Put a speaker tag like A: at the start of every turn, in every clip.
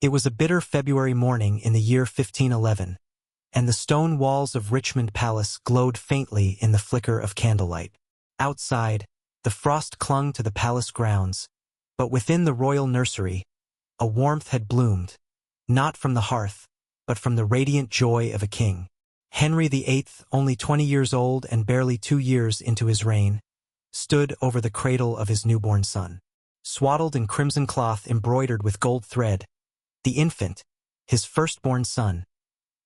A: It was a bitter February morning in the year 1511, and the stone walls of Richmond Palace glowed faintly in the flicker of candlelight. Outside, the frost clung to the palace grounds, but within the royal nursery, a warmth had bloomed, not from the hearth, but from the radiant joy of a king. Henry VIII, only 20 years old and barely 2 years into his reign, stood over the cradle of his newborn son. Swaddled in crimson cloth embroidered with gold thread, the infant, his firstborn son,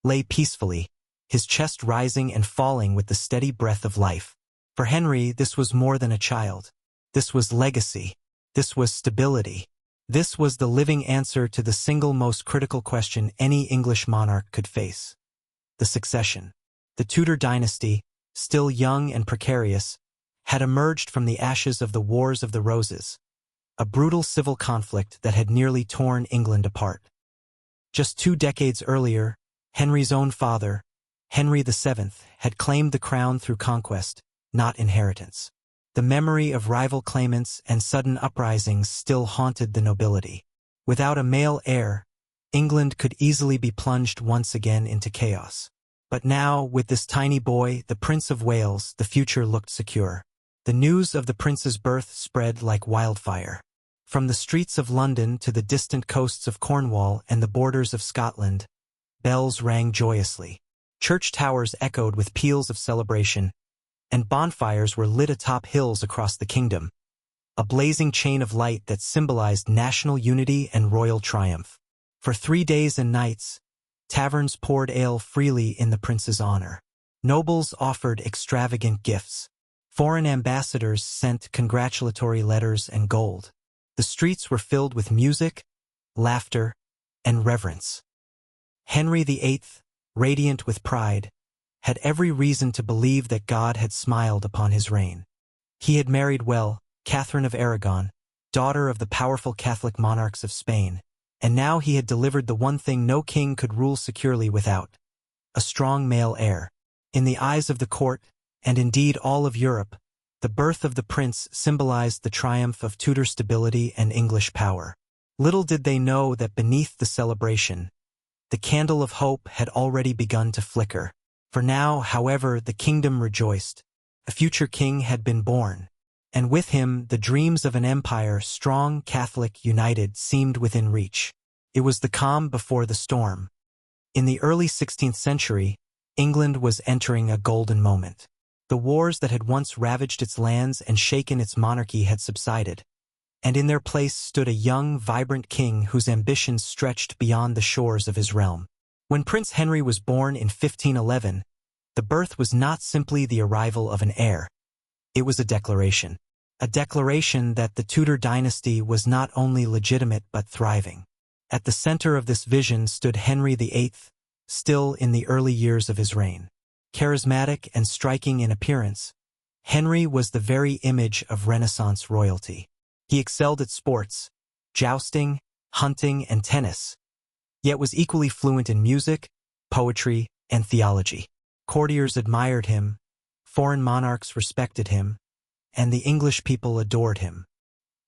A: lay peacefully, his chest rising and falling with the steady breath of life. For Henry, this was more than a child. This was legacy. This was stability. This was the living answer to the single most critical question any English monarch could face: the succession. The Tudor dynasty, still young and precarious, had emerged from the ashes of the Wars of the Roses, a brutal civil conflict that had nearly torn England apart. Just 2 decades earlier, Henry's own father, Henry VII, had claimed the crown through conquest, not inheritance. The memory of rival claimants and sudden uprisings still haunted the nobility. Without a male heir, England could easily be plunged once again into chaos. But now, with this tiny boy, the Prince of Wales, the future looked secure. The news of the prince's birth spread like wildfire. From the streets of London to the distant coasts of Cornwall and the borders of Scotland, bells rang joyously. Church towers echoed with peals of celebration, and bonfires were lit atop hills across the kingdom, a blazing chain of light that symbolized national unity and royal triumph. For 3 days and nights, taverns poured ale freely in the prince's honor. Nobles offered extravagant gifts. Foreign ambassadors sent congratulatory letters and gold. The streets were filled with music, laughter, and reverence. Henry VIII, radiant with pride, had every reason to believe that God had smiled upon his reign. He had married well, Catherine of Aragon, daughter of the powerful Catholic monarchs of Spain, and now he had delivered the one thing no king could rule securely without: a strong male heir. In the eyes of the court, and indeed all of Europe, the birth of the prince symbolized the triumph of Tudor stability and English power. Little did they know that beneath the celebration, the candle of hope had already begun to flicker. For now, however, the kingdom rejoiced. A future king had been born, and with him the dreams of an empire, strong, Catholic, united, seemed within reach. It was the calm before the storm. In the early 16th century, England was entering a golden moment. The wars that had once ravaged its lands and shaken its monarchy had subsided, and in their place stood a young, vibrant king whose ambitions stretched beyond the shores of his realm. When Prince Henry was born in 1511, the birth was not simply the arrival of an heir. It was a declaration that the Tudor dynasty was not only legitimate but thriving. At the center of this vision stood Henry VIII, still in the early years of his reign. Charismatic and striking in appearance, Henry was the very image of Renaissance royalty. He excelled at sports, jousting, hunting, and tennis, yet was equally fluent in music, poetry, and theology. Courtiers admired him, foreign monarchs respected him, and the English people adored him.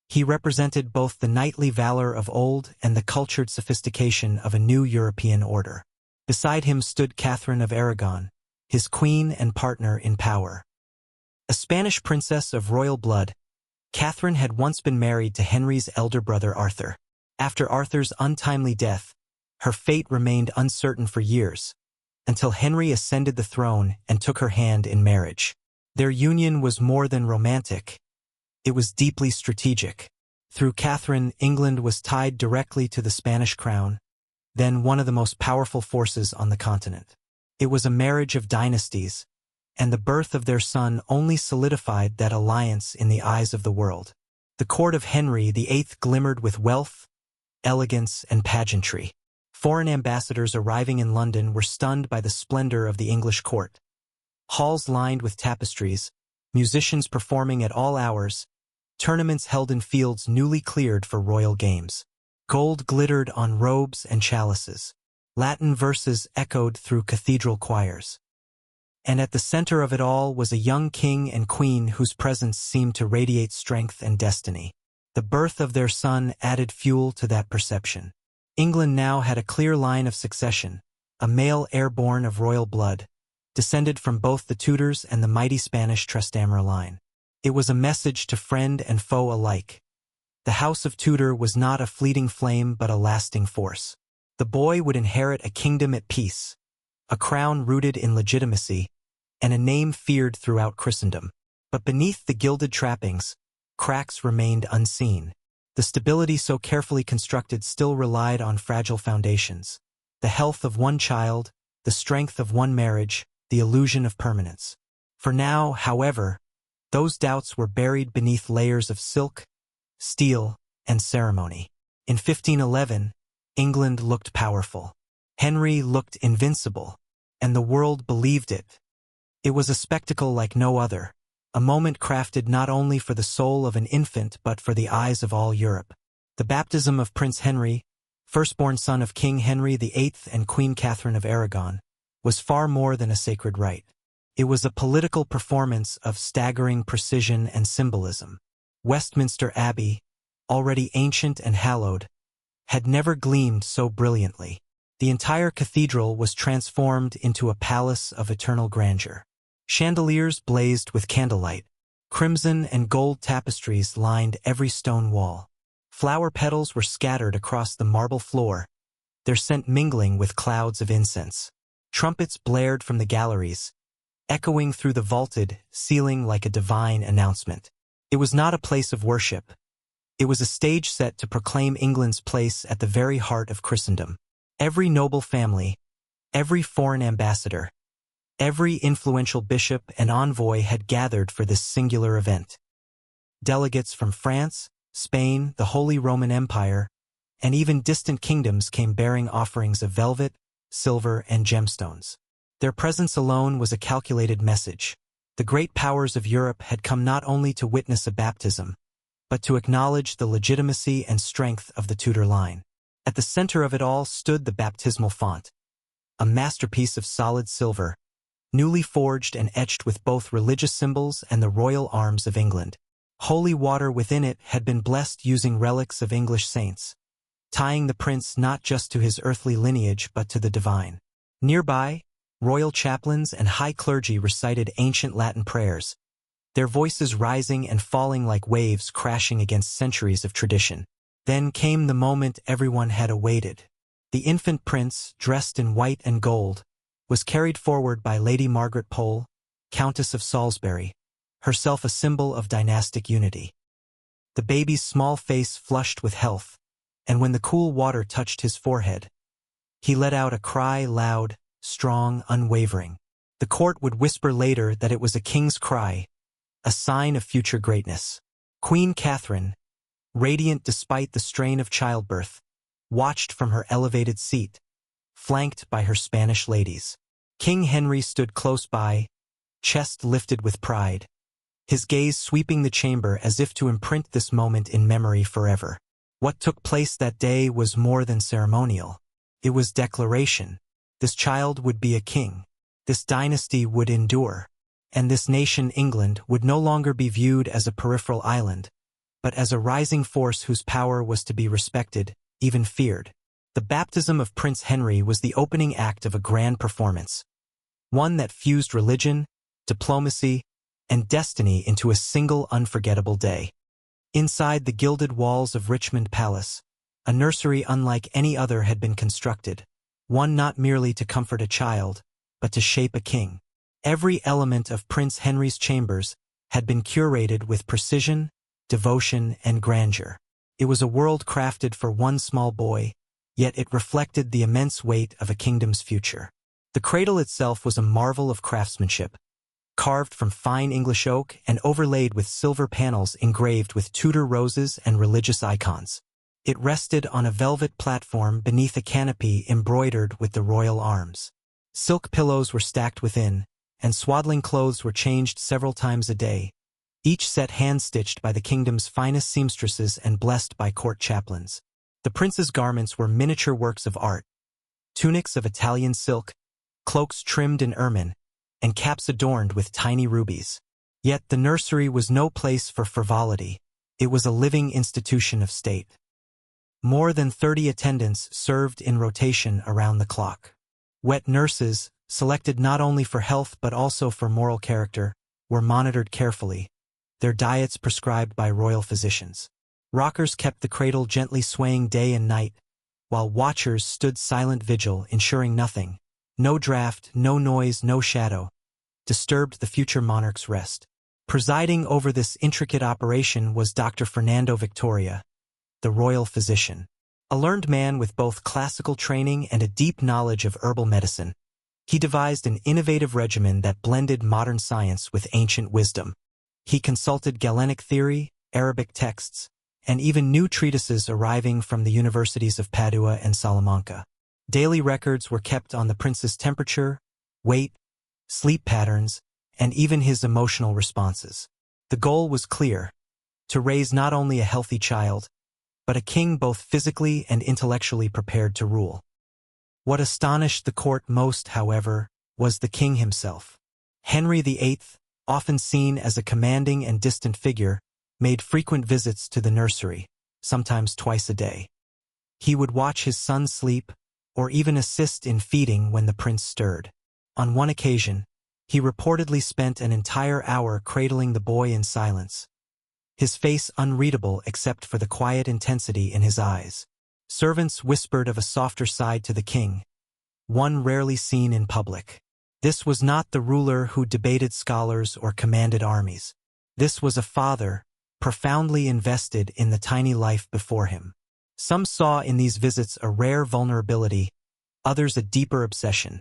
A: He represented both the knightly valor of old and the cultured sophistication of a new European order. Beside him stood Catherine of Aragon, his queen and partner in power. A Spanish princess of royal blood, Catherine had once been married to Henry's elder brother Arthur. After Arthur's untimely death, her fate remained uncertain for years, until Henry ascended the throne and took her hand in marriage. Their union was more than romantic. It was deeply strategic. Through Catherine, England was tied directly to the Spanish crown, then one of the most powerful forces on the continent. It was a marriage of dynasties, and the birth of their son only solidified that alliance in the eyes of the world. The court of Henry VIII glimmered with wealth, elegance, and pageantry. Foreign ambassadors arriving in London were stunned by the splendor of the English court. Halls lined with tapestries, musicians performing at all hours, tournaments held in fields newly cleared for royal games. Gold glittered on robes and chalices. Latin verses echoed through cathedral choirs. And at the center of it all was a young king and queen whose presence seemed to radiate strength and destiny. The birth of their son added fuel to that perception. England now had a clear line of succession, a male heir born of royal blood, descended from both the Tudors and the mighty Spanish Trastamara line. It was a message to friend and foe alike. The House of Tudor was not a fleeting flame but a lasting force. The boy would inherit a kingdom at peace, a crown rooted in legitimacy, and a name feared throughout Christendom. But beneath the gilded trappings, cracks remained unseen. The stability so carefully constructed still relied on fragile foundations. The health of one child, the strength of one marriage, the illusion of permanence. For now, however, those doubts were buried beneath layers of silk, steel, and ceremony. In 1511, England looked powerful. Henry looked invincible, and the world believed it. It was a spectacle like no other, a moment crafted not only for the soul of an infant but for the eyes of all Europe. The baptism of Prince Henry, firstborn son of King Henry VIII and Queen Catherine of Aragon, was far more than a sacred rite. It was a political performance of staggering precision and symbolism. Westminster Abbey, already ancient and hallowed, had never gleamed so brilliantly. The entire cathedral was transformed into a palace of eternal grandeur. Chandeliers blazed with candlelight. Crimson and gold tapestries lined every stone wall. Flower petals were scattered across the marble floor, their scent mingling with clouds of incense. Trumpets blared from the galleries, echoing through the vaulted ceiling like a divine announcement. It was not a place of worship. It was a stage set to proclaim England's place at the very heart of Christendom. Every noble family, every foreign ambassador, every influential bishop and envoy had gathered for this singular event. Delegates from France, Spain, the Holy Roman Empire, and even distant kingdoms came bearing offerings of velvet, silver, and gemstones. Their presence alone was a calculated message. The great powers of Europe had come not only to witness a baptism, but to acknowledge the legitimacy and strength of the Tudor line. At the center of it all stood the baptismal font, a masterpiece of solid silver, newly forged and etched with both religious symbols and the royal arms of England. Holy water within it had been blessed using relics of English saints, tying the prince not just to his earthly lineage but to the divine. Nearby, royal chaplains and high clergy recited ancient Latin prayers, their voices rising and falling like waves crashing against centuries of tradition. Then came the moment everyone had awaited. The infant prince, dressed in white and gold, was carried forward by Lady Margaret Pole, Countess of Salisbury, herself a symbol of dynastic unity. The baby's small face flushed with health, and when the cool water touched his forehead, he let out a cry loud, strong, unwavering. The court would whisper later that it was a king's cry, a sign of future greatness. Queen Catherine, radiant despite the strain of childbirth, watched from her elevated seat, flanked by her Spanish ladies. King Henry stood close by, chest lifted with pride, his gaze sweeping the chamber as if to imprint this moment in memory forever. What took place that day was more than ceremonial. It was declaration. This child would be a king. This dynasty would endure. And this nation, England, would no longer be viewed as a peripheral island, but as a rising force whose power was to be respected, even feared. The baptism of Prince Henry was the opening act of a grand performance, one that fused religion, diplomacy, and destiny into a single unforgettable day. Inside the gilded walls of Richmond Palace, a nursery unlike any other had been constructed, one not merely to comfort a child, but to shape a king. Every element of Prince Henry's chambers had been curated with precision, devotion, and grandeur. It was a world crafted for one small boy, yet it reflected the immense weight of a kingdom's future. The cradle itself was a marvel of craftsmanship, carved from fine English oak and overlaid with silver panels engraved with Tudor roses and religious icons. It rested on a velvet platform beneath a canopy embroidered with the royal arms. Silk pillows were stacked within, and swaddling clothes were changed several times a day, each set hand-stitched by the kingdom's finest seamstresses and blessed by court chaplains. The prince's garments were miniature works of art, tunics of Italian silk, cloaks trimmed in ermine, and caps adorned with tiny rubies. Yet the nursery was no place for frivolity. It was a living institution of state. More than 30 attendants served in rotation around the clock. Wet nurses, selected not only for health but also for moral character, were monitored carefully, their diets prescribed by royal physicians. Rockers kept the cradle gently swaying day and night, while watchers stood silent vigil, ensuring nothing, no draft, no noise, no shadow, disturbed the future monarch's rest. Presiding over this intricate operation was Dr. Fernando Victoria, the royal physician. A learned man with both classical training and a deep knowledge of herbal medicine, he devised an innovative regimen that blended modern science with ancient wisdom. He consulted Galenic theory, Arabic texts, and even new treatises arriving from the universities of Padua and Salamanca. Daily records were kept on the prince's temperature, weight, sleep patterns, and even his emotional responses. The goal was clear: to raise not only a healthy child, but a king both physically and intellectually prepared to rule. What astonished the court most, however, was the king himself. Henry VIII, often seen as a commanding and distant figure, made frequent visits to the nursery, sometimes twice a day. He would watch his son sleep, or even assist in feeding when the prince stirred. On one occasion, he reportedly spent an entire hour cradling the boy in silence, his face unreadable except for the quiet intensity in his eyes. Servants whispered of a softer side to the king, one rarely seen in public. This was not the ruler who debated scholars or commanded armies. This was a father, profoundly invested in the tiny life before him. Some saw in these visits a rare vulnerability, others a deeper obsession.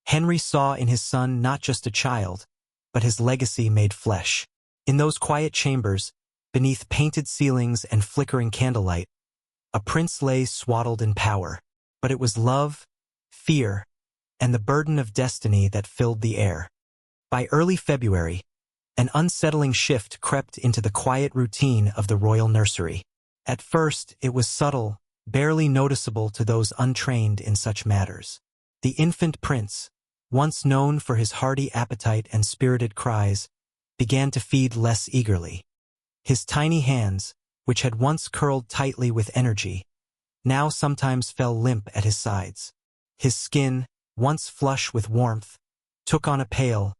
A: Henry saw in his son not just a child, but his legacy made flesh. In those quiet chambers, beneath painted ceilings and flickering candlelight, a prince lay swaddled in power, but it was love, fear, and the burden of destiny that filled the air. By early February, an unsettling shift crept into the quiet routine of the royal nursery. At first, it was subtle, barely noticeable to those untrained in such matters. The infant prince, once known for his hearty appetite and spirited cries, began to feed less eagerly. His tiny hands, which had once curled tightly with energy, now sometimes fell limp at his sides. His skin, once flush with warmth, took on a pale,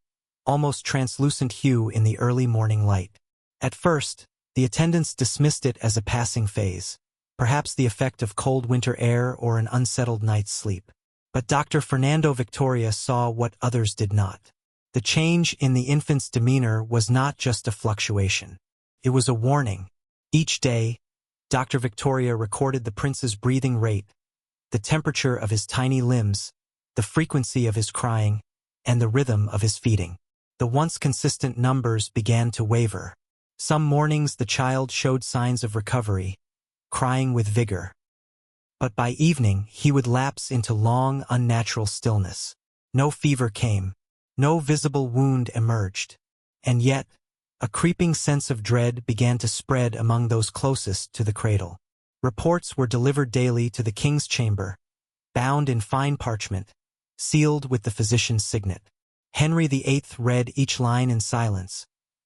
A: almost translucent hue in the early morning light. At first, the attendants dismissed it as a passing phase, perhaps the effect of cold winter air or an unsettled night's sleep. But Dr. Fernando Victoria saw what others did not. The change in the infant's demeanor was not just a fluctuation. It was a warning. Each day, Dr. Victoria recorded the prince's breathing rate, the temperature of his tiny limbs, the frequency of his crying, and the rhythm of his feeding. The once consistent numbers began to waver. Some mornings the child showed signs of recovery, crying with vigor. But by evening he would lapse into long, unnatural stillness. No fever came, no visible wound emerged. And yet, a creeping sense of dread began to spread among those closest to the cradle. Reports were delivered daily to the king's chamber, bound in fine parchment, sealed with the physician's signet. Henry VIII read each line in silence,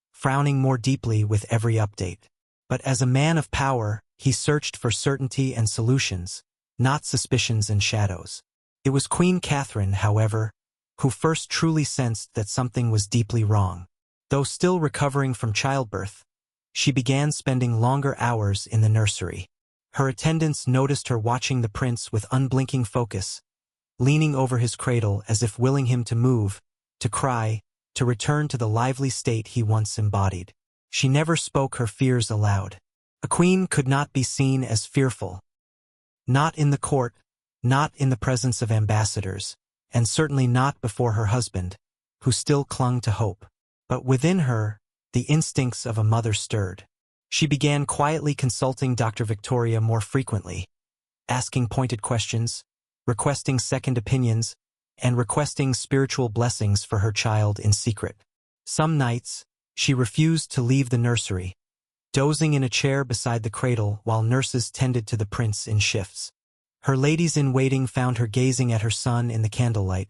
A: frowning more deeply with every update. But as a man of power, he searched for certainty and solutions, not suspicions and shadows. It was Queen Catherine, however, who first truly sensed that something was deeply wrong. Though still recovering from childbirth, she began spending longer hours in the nursery. Her attendants noticed her watching the prince with unblinking focus, leaning over his cradle as if willing him to move, to cry, to return to the lively state he once embodied. She never spoke her fears aloud. A queen could not be seen as fearful. Not in the court, not in the presence of ambassadors, and certainly not before her husband, who still clung to hope. But within her, the instincts of a mother stirred. She began quietly consulting Dr. Victoria more frequently, asking pointed questions, requesting second opinions, and requesting spiritual blessings for her child in secret. Some nights, she refused to leave the nursery, dozing in a chair beside the cradle while nurses tended to the prince in shifts. Her ladies-in-waiting found her gazing at her son in the candlelight,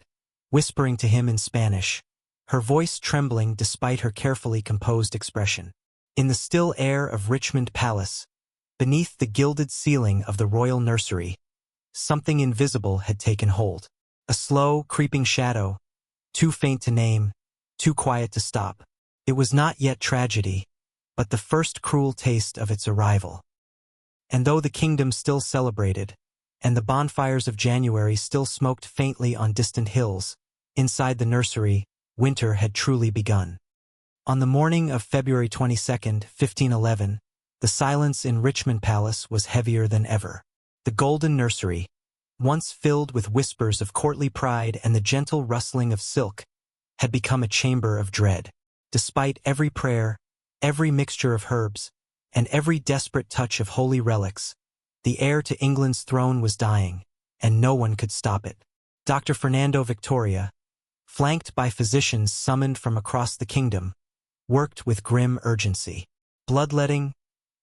A: whispering to him in Spanish, her voice trembling despite her carefully composed expression. In the still air of Richmond Palace, Beneath the gilded ceiling of the royal nursery, something invisible had taken hold. A slow, creeping shadow, too faint to name, too quiet to stop. It was not yet tragedy, but the first cruel taste of its arrival. And though the kingdom still celebrated, and the bonfires of January still smoked faintly on distant hills, inside the nursery, winter had truly begun. On the morning of February 22nd, 1511, the silence in Richmond Palace was heavier than ever. The golden nursery, once filled with whispers of courtly pride and the gentle rustling of silk, had become a chamber of dread. Despite every prayer, every mixture of herbs, and every desperate touch of holy relics, the heir to England's throne was dying, and no one could stop it. Dr. Fernando Victoria, flanked by physicians summoned from across the kingdom, worked with grim urgency. Bloodletting,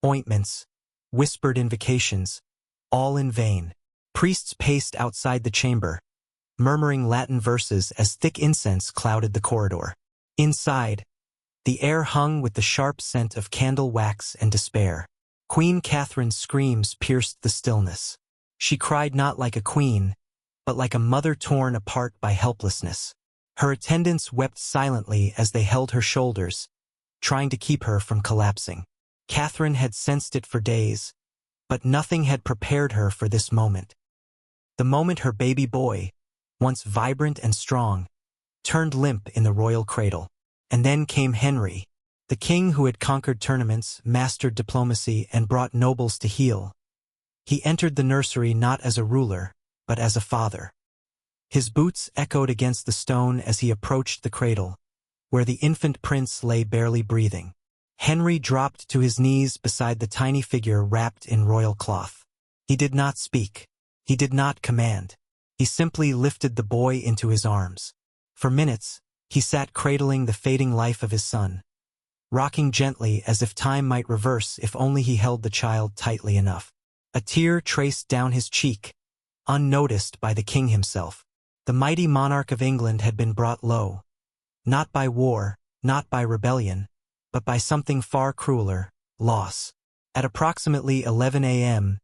A: ointments, whispered invocations, all in vain. Priests paced outside the chamber, murmuring Latin verses as thick incense clouded the corridor. Inside, the air hung with the sharp scent of candle wax and despair. Queen Catherine's screams pierced the stillness. She cried not like a queen, but like a mother torn apart by helplessness. Her attendants wept silently as they held her shoulders, trying to keep her from collapsing. Catherine had sensed it for days, but nothing had prepared her for this moment. The moment her baby boy, once vibrant and strong, turned limp in the royal cradle. And then came Henry, the king who had conquered tournaments, mastered diplomacy, and brought nobles to heel. He entered the nursery not as a ruler, but as a father. His boots echoed against the stone as he approached the cradle, where the infant prince lay barely breathing. Henry dropped to his knees beside the tiny figure wrapped in royal cloth. He did not speak. He did not command. He simply lifted the boy into his arms. For minutes, he sat cradling the fading life of his son, rocking gently as if time might reverse if only he held the child tightly enough. A tear traced down his cheek, unnoticed by the king himself. The mighty monarch of England had been brought low, not by war, not by rebellion, but by something far crueler, loss. At approximately 11 a.m.,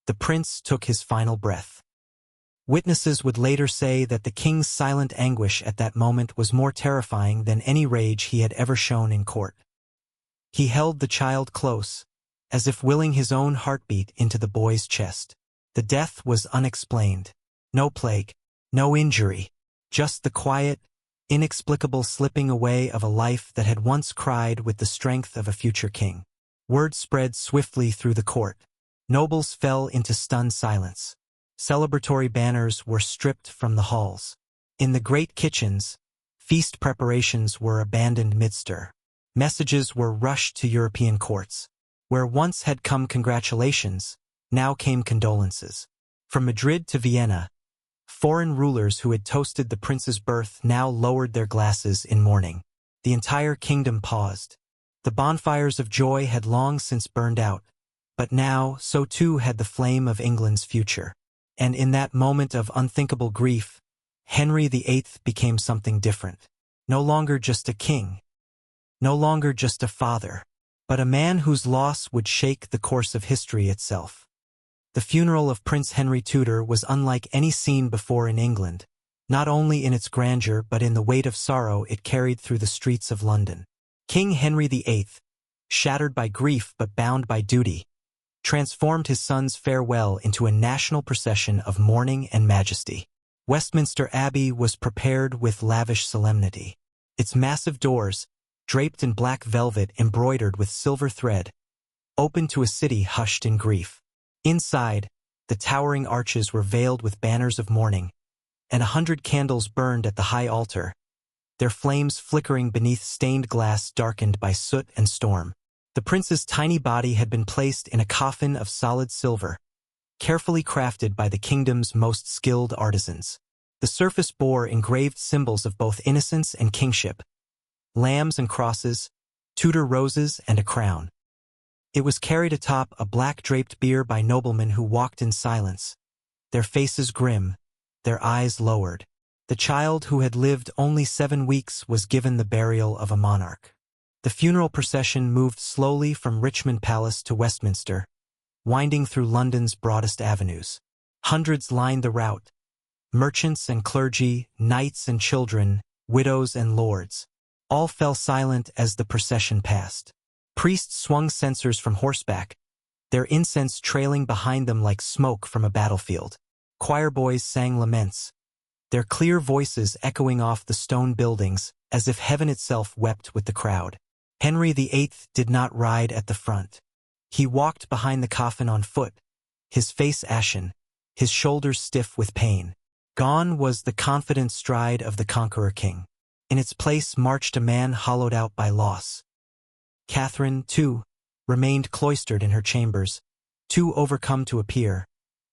A: the prince took his final breath. Witnesses would later say that the king's silent anguish at that moment was more terrifying than any rage he had ever shown in court. He held the child close, as if willing his own heartbeat into the boy's chest. The death was unexplained. No plague, no injury, just the quiet, inexplicable slipping away of a life that had once cried with the strength of a future king. Word spread swiftly through the court. Nobles fell into stunned silence. Celebratory banners were stripped from the halls. In the great kitchens, feast preparations were abandoned mid-stir. Messages were rushed to European courts. Where once had come congratulations, now came condolences. From Madrid to Vienna, foreign rulers who had toasted the prince's birth now lowered their glasses in mourning. The entire kingdom paused. The bonfires of joy had long since burned out, but now so too had the flame of England's future. And in that moment of unthinkable grief, Henry VIII became something different. No longer just a king. No longer just a father. But a man whose loss would shake the course of history itself. The funeral of Prince Henry Tudor was unlike any seen before in England, not only in its grandeur but in the weight of sorrow it carried through the streets of London. King Henry VIII, shattered by grief but bound by duty, transformed his son's farewell into a national procession of mourning and majesty. Westminster Abbey was prepared with lavish solemnity. Its massive doors, draped in black velvet embroidered with silver thread, opened to a city hushed in grief. Inside, the towering arches were veiled with banners of mourning, and 100 candles burned at the high altar, their flames flickering beneath stained glass darkened by soot and storm. The prince's tiny body had been placed in a coffin of solid silver, carefully crafted by the kingdom's most skilled artisans. The surface bore engraved symbols of both innocence and kingship, lambs and crosses, Tudor roses and a crown. It was carried atop a black-draped bier by noblemen who walked in silence, their faces grim, their eyes lowered. The child who had lived only 7 weeks was given the burial of a monarch. The funeral procession moved slowly from Richmond Palace to Westminster, winding through London's broadest avenues. Hundreds lined the route, merchants and clergy, knights and children, widows and lords. All fell silent as the procession passed. Priests swung censers from horseback, their incense trailing behind them like smoke from a battlefield. Choir boys sang laments, their clear voices echoing off the stone buildings as if heaven itself wept with the crowd. Henry VIII did not ride at the front. He walked behind the coffin on foot, his face ashen, his shoulders stiff with pain. Gone was the confident stride of the conqueror king. In its place marched a man hollowed out by loss. Catherine, too, remained cloistered in her chambers, too overcome to appear,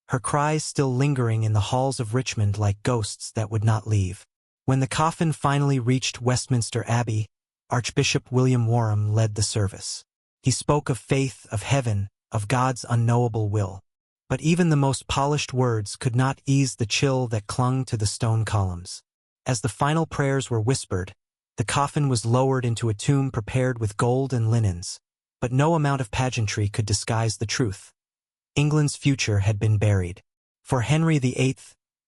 A: her cries still lingering in the halls of Richmond like ghosts that would not leave. When the coffin finally reached Westminster Abbey, Archbishop William Warham led the service. He spoke of faith, of heaven, of God's unknowable will. But even the most polished words could not ease the chill that clung to the stone columns. As the final prayers were whispered, the coffin was lowered into a tomb prepared with gold and linens. But no amount of pageantry could disguise the truth. England's future had been buried. For Henry VIII,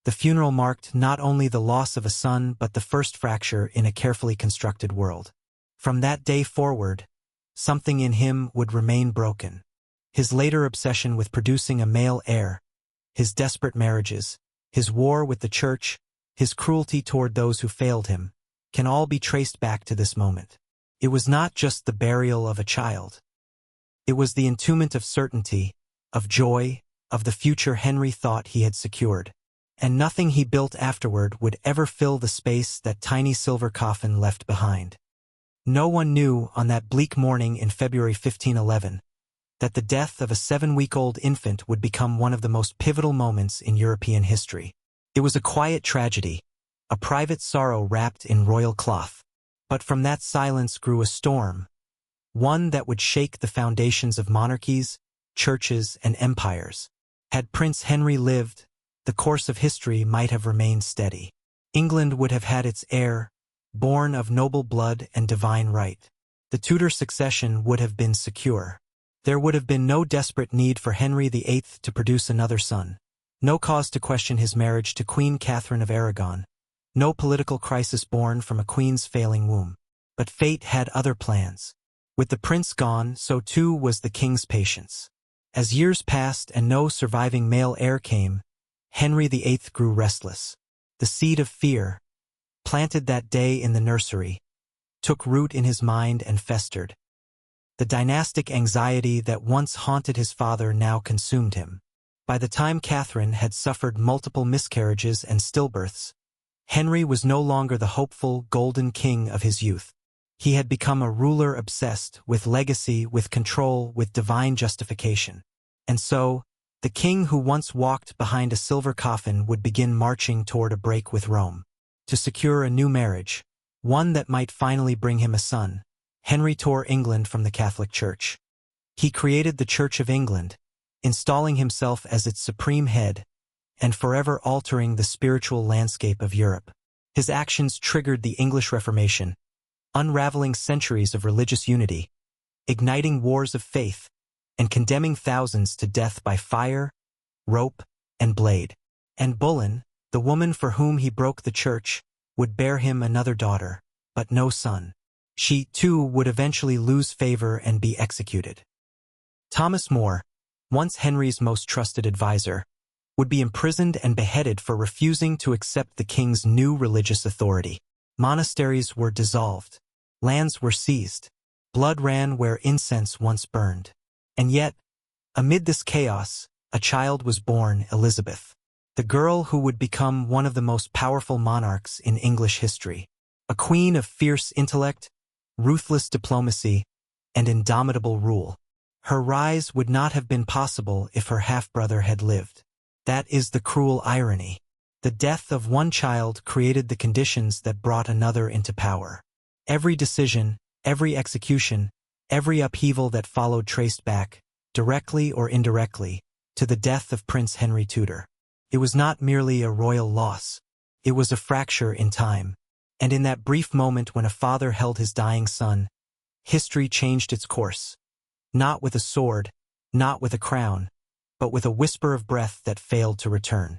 A: the funeral marked not only the loss of a son but the first fracture in a carefully constructed world. From that day forward, something in him would remain broken. His later obsession with producing a male heir, his desperate marriages, his war with the church, his cruelty toward those who failed him, can all be traced back to this moment. It was not just the burial of a child. It was the entombment of certainty, of joy, of the future Henry thought he had secured. And nothing he built afterward would ever fill the space that tiny silver coffin left behind. No one knew on that bleak morning in February 1511 that the death of a 7-week-old infant would become one of the most pivotal moments in European history. It was a quiet tragedy, a private sorrow wrapped in royal cloth. But from that silence grew a storm, one that would shake the foundations of monarchies, churches, and empires. Had Prince Henry lived, the course of history might have remained steady. England would have had its heir, born of noble blood and divine right. The Tudor succession would have been secure. There would have been no desperate need for Henry VIII to produce another son, no cause to question his marriage to Queen Catherine of Aragon, no political crisis born from a queen's failing womb. But fate had other plans. With the prince gone, so too was the king's patience. As years passed and no surviving male heir came, Henry VIII grew restless. The seed of fear, planted that day in the nursery, took root in his mind and festered. The dynastic anxiety that once haunted his father now consumed him. By the time Catherine had suffered multiple miscarriages and stillbirths, Henry was no longer the hopeful, golden king of his youth. He had become a ruler obsessed with legacy, with control, with divine justification. And so, the king who once walked behind a silver coffin would begin marching toward a break with Rome. To secure a new marriage, one that might finally bring him a son, Henry tore England from the Catholic Church. He created the Church of England, installing himself as its supreme head, and forever altering the spiritual landscape of Europe. His actions triggered the English Reformation, unraveling centuries of religious unity, igniting wars of faith, and condemning thousands to death by fire, rope, and blade. Anne Boleyn, the woman for whom he broke the church, would bear him another daughter, but no son. She, too, would eventually lose favor and be executed. Thomas More, once Henry's most trusted advisor, would be imprisoned and beheaded for refusing to accept the king's new religious authority. Monasteries were dissolved. Lands were seized. Blood ran where incense once burned. And yet, amid this chaos, a child was born, Elizabeth, the girl who would become one of the most powerful monarchs in English history. A queen of fierce intellect, ruthless diplomacy, and indomitable rule. Her rise would not have been possible if her half-brother had lived. That is the cruel irony. The death of one child created the conditions that brought another into power. Every decision, every execution, every upheaval that followed traced back, directly or indirectly, to the death of Prince Henry Tudor. It was not merely a royal loss. It was a fracture in time. And in that brief moment when a father held his dying son, history changed its course. Not with a sword, not with a crown, but with a whisper of breath that failed to return.